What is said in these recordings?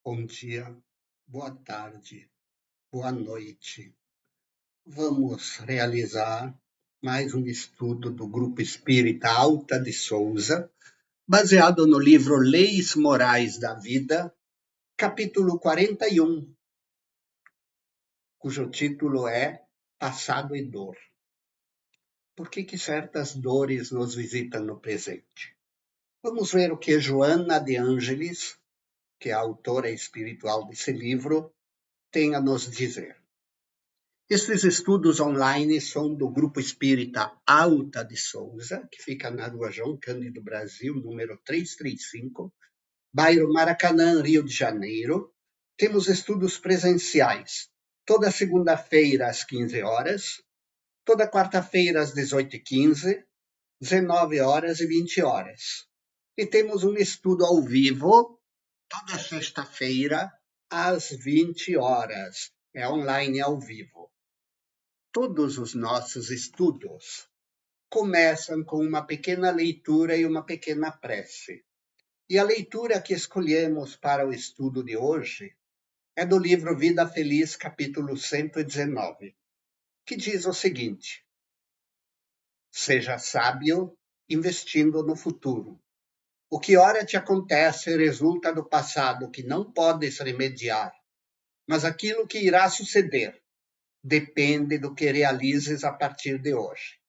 Bom dia, boa tarde, boa noite. Vamos realizar mais um estudo do Grupo Espírita Alta de Souza, baseado no livro Leis Morais da Vida, capítulo 41, cujo título é Passado e Dor. Por que certas dores nos visitam no presente? Vamos ver o que Joana de Ângeles, que é a autora espiritual desse livro, tem a nos dizer. Estes estudos online são do Grupo Espírita Alta de Souza, que fica na rua João Cândido Brasil, número 335, bairro Maracanã, Rio de Janeiro. Temos estudos presenciais, toda segunda-feira às 15 horas, toda quarta-feira às 18h15, 19 horas e 20 horas. E temos um estudo ao vivo, toda sexta-feira às 20 horas. É online ao vivo. Todos os nossos estudos começam com uma pequena leitura e uma pequena prece. E a leitura que escolhemos para o estudo de hoje é do livro Vida Feliz, capítulo 119, que diz o seguinte: seja sábio investindo no futuro. O que ora te acontece resulta do passado que não podes remediar, mas aquilo que irá suceder depende do que realizes a partir de hoje.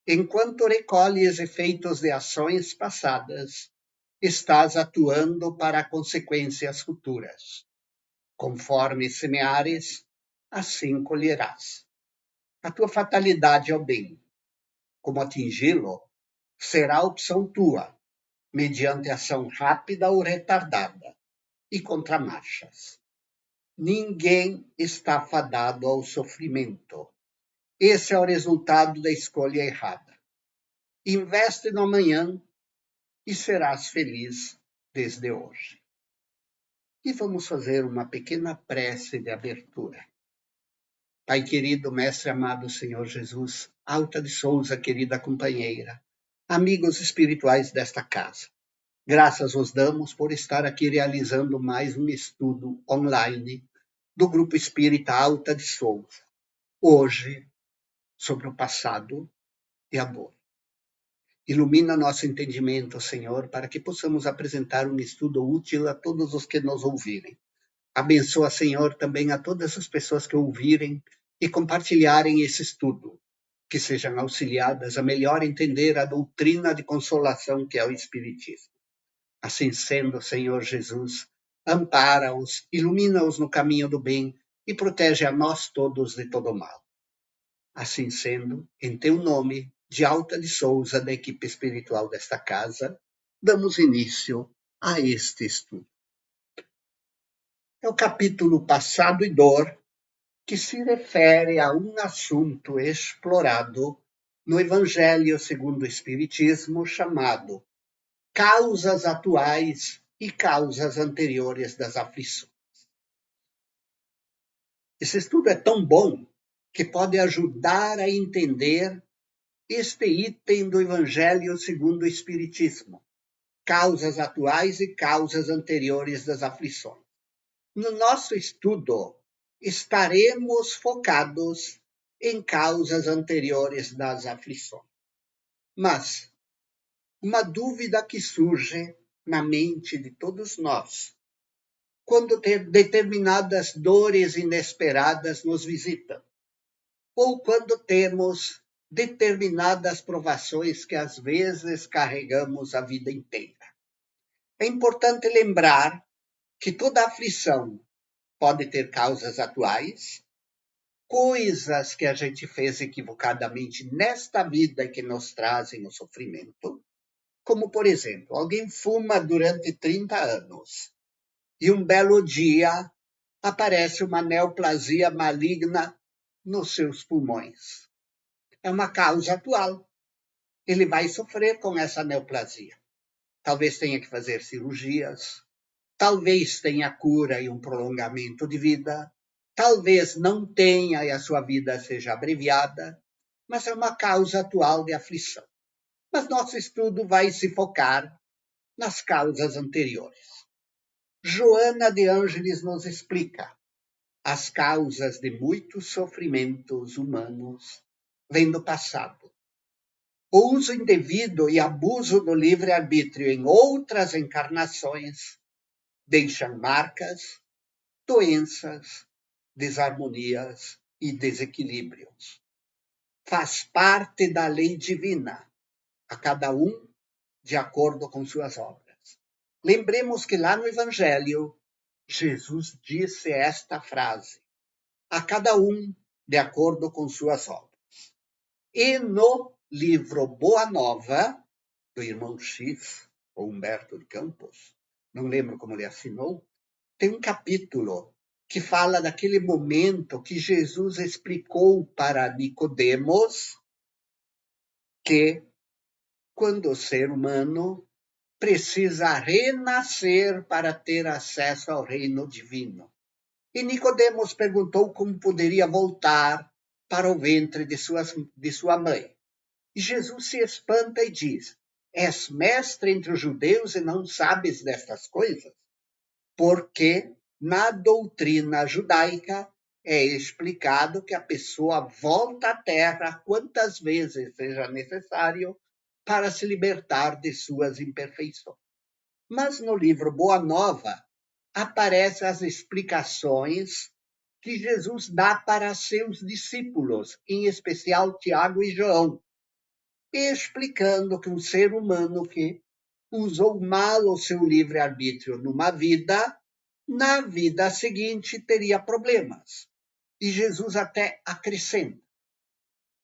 Enquanto recolhes efeitos de ações passadas, estás atuando para consequências futuras. Conforme semeares, assim colherás. A tua fatalidade é o bem. Como atingi-lo, será opção tua, mediante ação rápida ou retardada, e contramarchas. Ninguém está fadado ao sofrimento. Esse é o resultado da escolha errada. Investe no amanhã e serás feliz desde hoje. E vamos fazer uma pequena prece de abertura. Pai querido, Mestre amado Senhor Jesus, Alta de Souza, querida companheira, amigos espirituais desta casa, graças vos damos por estar aqui realizando mais um estudo online do Grupo Espírita Alta de Souza, hoje sobre o passado e a dor. Ilumina nosso entendimento, Senhor, para que possamos apresentar um estudo útil a todos os que nos ouvirem. Abençoa, Senhor, também a todas as pessoas que ouvirem e compartilharem esse estudo, que sejam auxiliadas a melhor entender a doutrina de consolação que é o Espiritismo. Assim sendo, Senhor Jesus, ampara-os, ilumina-os no caminho do bem e protege a nós todos de todo mal. Assim sendo, em teu nome, de Alta de Souza, da equipe espiritual desta casa, damos início a este estudo. É o capítulo Passado e Dor, que se refere a um assunto explorado no Evangelho segundo o Espiritismo, chamado Causas Atuais e Causas Anteriores das Aflições. Esse estudo é tão bom que pode ajudar a entender este item do Evangelho segundo o Espiritismo, causas atuais e causas anteriores das aflições. No nosso estudo, estaremos focados em causas anteriores das aflições. Mas uma dúvida que surge na mente de todos nós, quando determinadas dores inesperadas nos visitam, ou quando temos determinadas provações que às vezes carregamos a vida inteira. É importante lembrar que toda aflição pode ter causas atuais, coisas que a gente fez equivocadamente nesta vida e que nos trazem o sofrimento, como, por exemplo, alguém fuma durante 30 anos e um belo dia aparece uma neoplasia maligna nos seus pulmões. É uma causa atual. Ele vai sofrer com essa neoplasia. Talvez tenha que fazer cirurgias, talvez tenha cura e um prolongamento de vida, talvez não tenha e a sua vida seja abreviada, mas é uma causa atual de aflição. Mas nosso estudo vai se focar nas causas anteriores. Joana de Ângeles nos explica as causas de muitos sofrimentos humanos vêm do passado. O uso indevido e abuso do livre-arbítrio em outras encarnações deixam marcas, doenças, desarmonias e desequilíbrios. Faz parte da lei divina, a cada um de acordo com suas obras. Lembremos que lá no Evangelho, Jesus disse esta frase: a cada um de acordo com suas obras. E no livro Boa Nova, do irmão X, ou Humberto de Campos, não lembro como ele assinou, tem um capítulo que fala daquele momento que Jesus explicou para Nicodemos que, quando o ser humano precisa renascer para ter acesso ao reino divino. E Nicodemos perguntou como poderia voltar para o ventre de sua mãe. E Jesus se espanta e diz: és mestre entre os judeus e não sabes destas coisas? Porque na doutrina judaica é explicado que a pessoa volta à terra quantas vezes seja necessário para se libertar de suas imperfeições. Mas no livro Boa Nova aparecem as explicações que Jesus dá para seus discípulos, em especial Tiago e João, explicando que um ser humano que usou mal o seu livre-arbítrio numa vida, na vida seguinte teria problemas. E Jesus até acrescenta: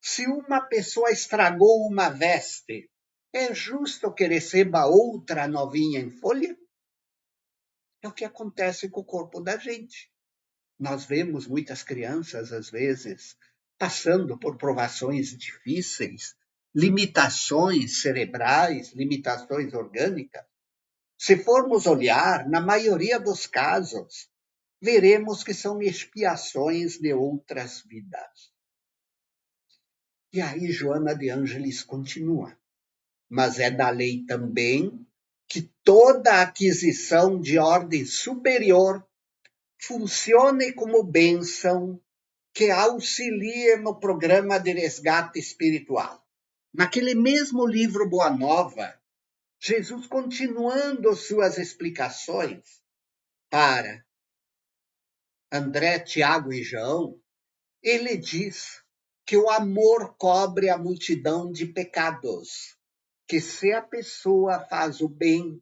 se uma pessoa estragou uma veste, é justo que receba outra novinha em folha? É o que acontece com o corpo da gente. Nós vemos muitas crianças, às vezes, passando por provações difíceis, limitações cerebrais, limitações orgânicas. Se formos olhar, na maioria dos casos, veremos que são expiações de outras vidas. E aí Joana de Ângeles continua. Mas é da lei também que toda aquisição de ordem superior funcione como bênção que auxilie no programa de resgate espiritual. Naquele mesmo livro Boa Nova, Jesus, continuando suas explicações para André, Tiago e João, ele diz que o amor cobre a multidão de pecados, que se a pessoa faz o bem,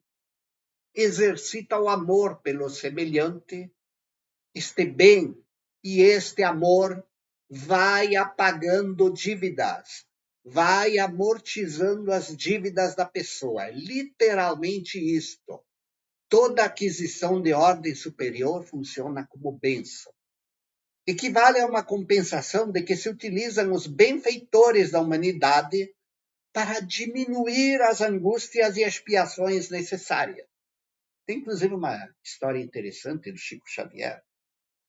exercita o amor pelo semelhante, este bem e este amor vai apagando dívidas, vai amortizando as dívidas da pessoa. É literalmente isto. Toda aquisição de ordem superior funciona como bênção. Equivale a uma compensação de que se utilizam os benfeitores da humanidade para diminuir as angústias e expiações necessárias. Tem, inclusive, uma história interessante do Chico Xavier,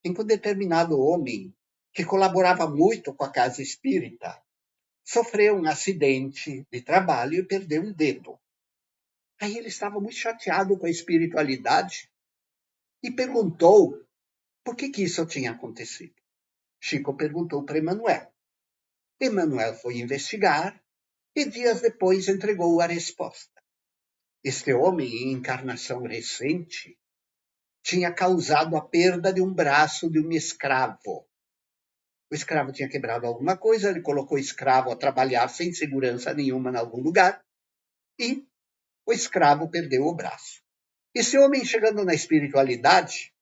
em que um determinado homem, que colaborava muito com a casa espírita, sofreu um acidente de trabalho e perdeu um dedo. Aí ele estava muito chateado com a espiritualidade e perguntou por que isso tinha acontecido. Chico perguntou para Emmanuel. Emmanuel foi investigar e dias depois entregou a resposta. Este homem, em encarnação recente, tinha causado a perda de um braço de um escravo. O escravo tinha quebrado alguma coisa, ele colocou o escravo a trabalhar sem segurança nenhuma em algum lugar e o escravo perdeu o braço. Esse homem, chegando na espiritualidade,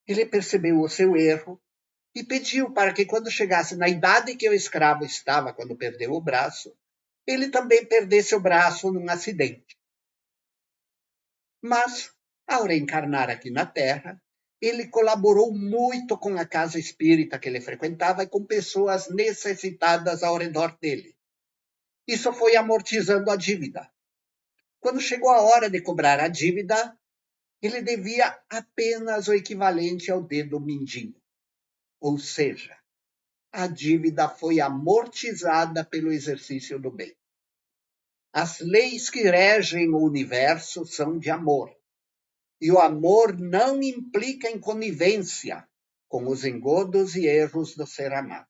ele percebeu o seu erro e pediu para que, quando chegasse na idade que o escravo estava quando perdeu o braço, ele também perdesse o braço num acidente. Mas, ao reencarnar aqui na Terra, ele colaborou muito com a casa espírita que ele frequentava e com pessoas necessitadas ao redor dele. Isso foi amortizando a dívida. Quando chegou a hora de cobrar a dívida, ele devia apenas o equivalente ao dedo mindinho. Ou seja, a dívida foi amortizada pelo exercício do bem. As leis que regem o universo são de amor. E o amor não implica em conivência com os engodos e erros do ser amado.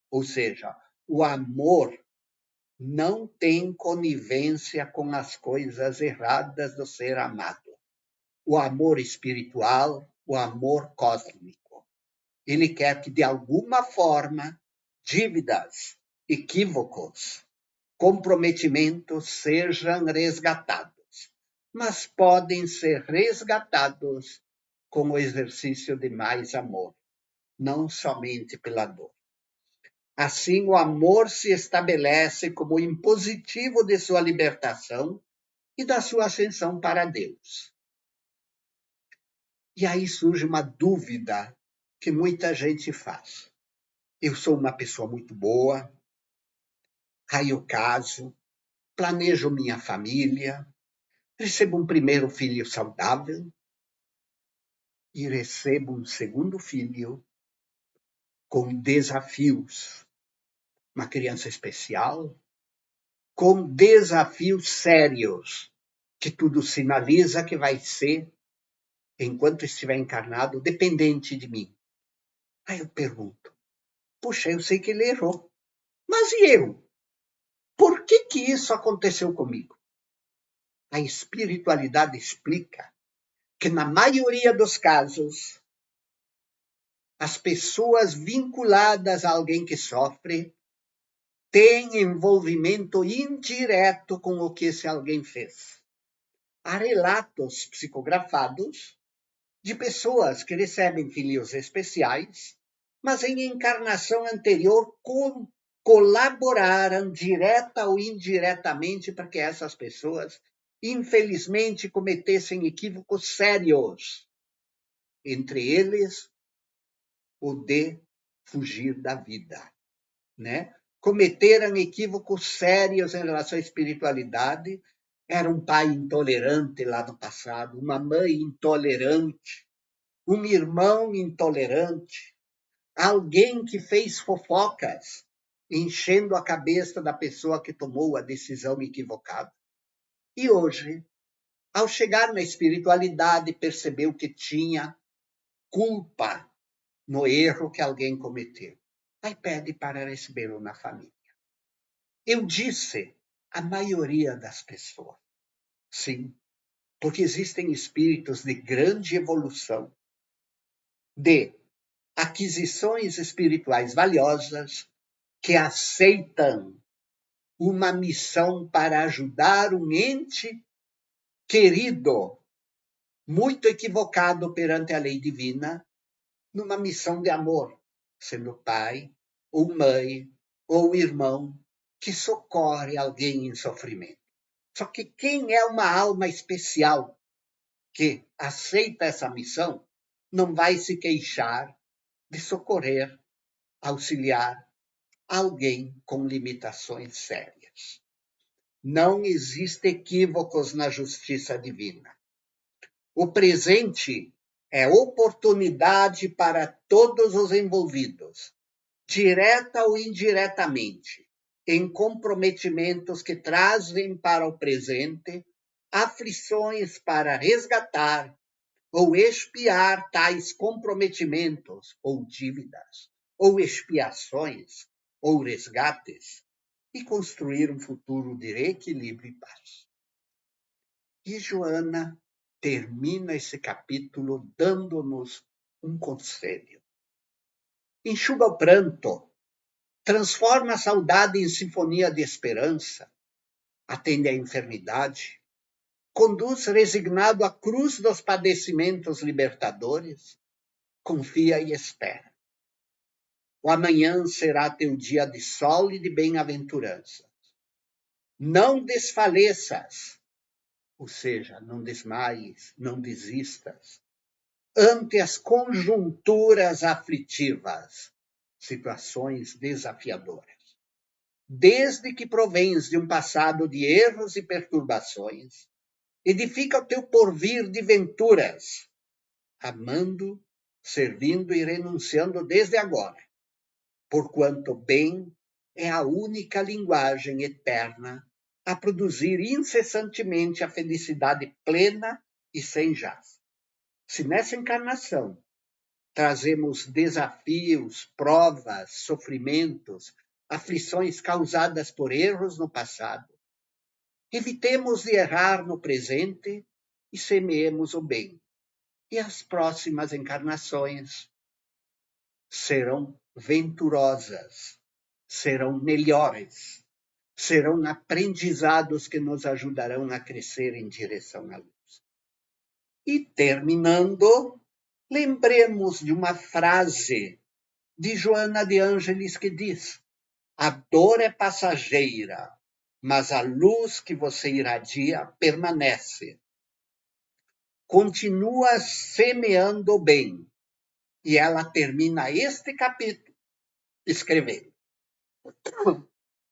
Ou seja, o amor não tem conivência com as coisas erradas do ser amado. O amor espiritual, o amor cósmico. Ele quer que, de alguma forma, dívidas, equívocos, comprometimentos sejam resgatados, mas podem ser resgatados com o exercício de mais amor, não somente pela dor. Assim, o amor se estabelece como impositivo de sua libertação e da sua ascensão para Deus. E aí surge uma dúvida que muita gente faz. Eu sou uma pessoa muito boa, aí eu caso, planejo minha família, recebo um primeiro filho saudável e recebo um segundo filho com desafios. Uma criança especial, com desafios sérios, que tudo sinaliza que vai ser, enquanto estiver encarnado, dependente de mim. Aí eu pergunto, puxa, eu sei que ele errou, mas e eu? Por que isso aconteceu comigo? A espiritualidade explica que, na maioria dos casos, as pessoas vinculadas a alguém que sofre têm envolvimento indireto com o que esse alguém fez. Há relatos psicografados de pessoas que recebem filhos especiais, mas em encarnação anterior colaboraram direta ou indiretamente para que essas pessoas, infelizmente, cometessem equívocos sérios, entre eles o de fugir da vida, né? Cometeram equívocos sérios em relação à espiritualidade. Era um pai intolerante lá no passado, uma mãe intolerante, um irmão intolerante, alguém que fez fofocas, enchendo a cabeça da pessoa que tomou a decisão equivocada. E hoje, ao chegar na espiritualidade, percebeu que tinha culpa no erro que alguém cometeu. Aí pede para recebê-lo na família. Eu disse a maioria das pessoas. Sim, porque existem espíritos de grande evolução, de aquisições espirituais valiosas, que aceitam uma missão para ajudar um ente querido, muito equivocado perante a lei divina, numa missão de amor, sendo pai, ou mãe, ou irmão, que socorre alguém em sofrimento. Só que quem é uma alma especial que aceita essa missão, não vai se queixar de socorrer, auxiliar alguém com limitações sérias. Não existe equívocos na justiça divina. O presente é oportunidade para todos os envolvidos, direta ou indiretamente, em comprometimentos que trazem para o presente aflições para resgatar ou expiar tais comprometimentos ou dívidas, ou expiações, ou resgates, e construir um futuro de equilíbrio e paz. E Joana termina esse capítulo dando-nos um conselho. Enxuga o pranto, transforma a saudade em sinfonia de esperança, atende à enfermidade, conduz resignado à cruz dos padecimentos libertadores, confia e espera. O amanhã será teu dia de sol e de bem-aventurança. Não desfaleças, ou seja, não desmaies, não desistas, ante as conjunturas aflitivas, situações desafiadoras. Desde que provens de um passado de erros e perturbações, edifica o teu porvir de venturas, amando, servindo e renunciando desde agora, porquanto bem é a única linguagem eterna a produzir incessantemente a felicidade plena e sem jaz. Se nessa encarnação trazemos desafios, provas, sofrimentos, aflições causadas por erros no passado, evitemos de errar no presente e semeemos o bem. E as próximas encarnações serão venturosas, serão melhores, serão aprendizados que nos ajudarão a crescer em direção à luz. E terminando, lembremos de uma frase de Joana de Ângelis que diz: a dor é passageira, mas a luz que você irradia permanece. Continua semeando o bem. E ela termina este capítulo escrevendo: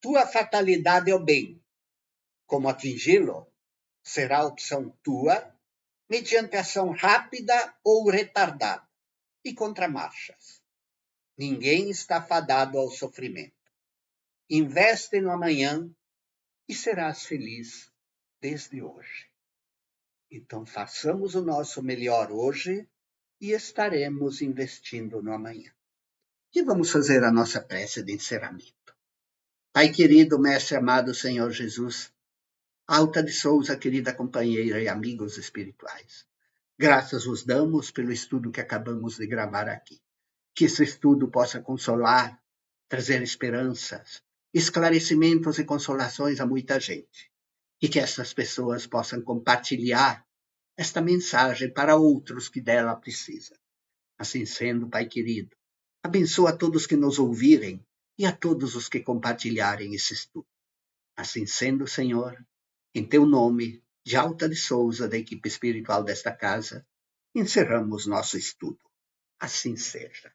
tua fatalidade é o bem. Como atingi-lo será opção tua, mediante ação rápida ou retardada, e contramarchas. Ninguém está fadado ao sofrimento. Investe no amanhã e serás feliz desde hoje. Então, façamos o nosso melhor hoje e estaremos investindo no amanhã. E vamos fazer a nossa prece de encerramento. Pai querido, Mestre amado Senhor Jesus, Alta de Souza, querida companheira e amigos espirituais, graças vos damos pelo estudo que acabamos de gravar aqui. Que esse estudo possa consolar, trazer esperanças, esclarecimentos e consolações a muita gente. E que essas pessoas possam compartilhar esta mensagem para outros que dela precisam. Assim sendo, Pai querido, abençoa a todos que nos ouvirem e a todos os que compartilharem esse estudo. Assim sendo, Senhor, em teu nome, de Alta de Souza, da equipe espiritual desta casa, encerramos nosso estudo. Assim seja.